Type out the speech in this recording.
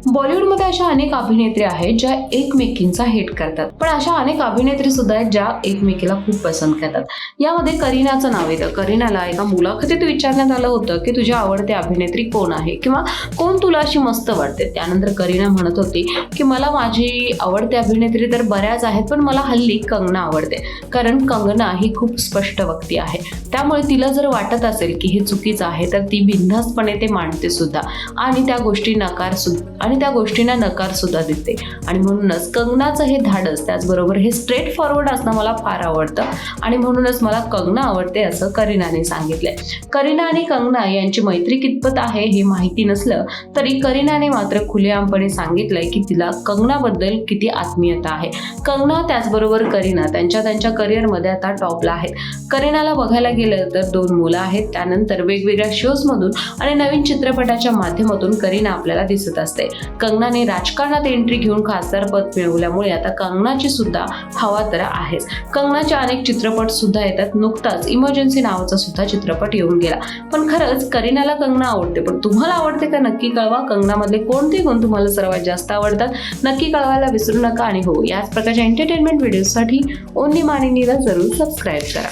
बॉलिवूडमध्ये अशा अनेक अभिनेत्री आहेत ज्या एकमेकींचा हेट करतात, पण अशा अनेक अभिनेत्री सुद्धा आहेत ज्या एकमेकीला खूप पसंत करतात. यामध्ये करीनाचं नाव येतं. करीनाला एका मुलाखतीत विचारण्यात आलं होतं की तुझी आवडती अभिनेत्री कोण आहे किंवा कोण तुला अशी मस्त वाटते. त्यानंतर करीना म्हणत होती की मला माझी आवडती अभिनेत्री तर बऱ्याच आहेत, पण मला हल्ली कंगना आवडते, कारण कंगना ही खूप स्पष्ट वक्ती आहे. त्यामुळे तिला जर वाटत असेल की हे चुकीचं आहे तर ती बिनधास्तपणे ते मांडते सुद्धा आणि त्या गोष्टींना नकार सुद्धा देते. आणि म्हणूनच कंगनाचं हे धाडस, त्याचबरोबर हे स्ट्रेट फॉरवर्ड असणं मला फार आवडतं आणि म्हणूनच मला कंगना आवडते असं करीनाने सांगितलंय. करीना आणि कंगना यांची मैत्री कितपत आहे हे माहिती नसलं तरी करीनाने मात्र खुलेआमपणे सांगितलंय की तिला कंगनाबद्दल किती आत्मीयता आहे. कंगना त्याचबरोबर करीना त्यांच्या करिअरमध्ये आता टॉपला आहेत. करीनाला बघायला गेलं तर 2 मुलं आहेत. त्यानंतर वेगवेगळ्या शोजमधून आणि नवीन चित्रपटाच्या माध्यमातून करीना आपल्याला दिसत असते. कंगनाने राजकारणात एंट्री घेऊन खासदारपद मिळवल्यामुळे आता कंगनाची सुद्धा हवा तर आहेच. कंगनाचे अनेक चित्रपट सुद्धा येतात. नुकताच इमर्जन्सी नावाचा सुद्धा चित्रपट येऊन गेला. पण खरंच करीनाला कंगना आवडते, पण तुम्हाला आवडते का नक्की कळवा. कंगनामधले कोणते गुण तुम्हाला सर्वात जास्त आवडतात नक्की कळवायला विसरू नका. आणि हो, याच प्रकारच्या एंटरटेनमेंट व्हिडिओसाठी ओन्ली मानिनीला जरूर सबस्क्राईब करा.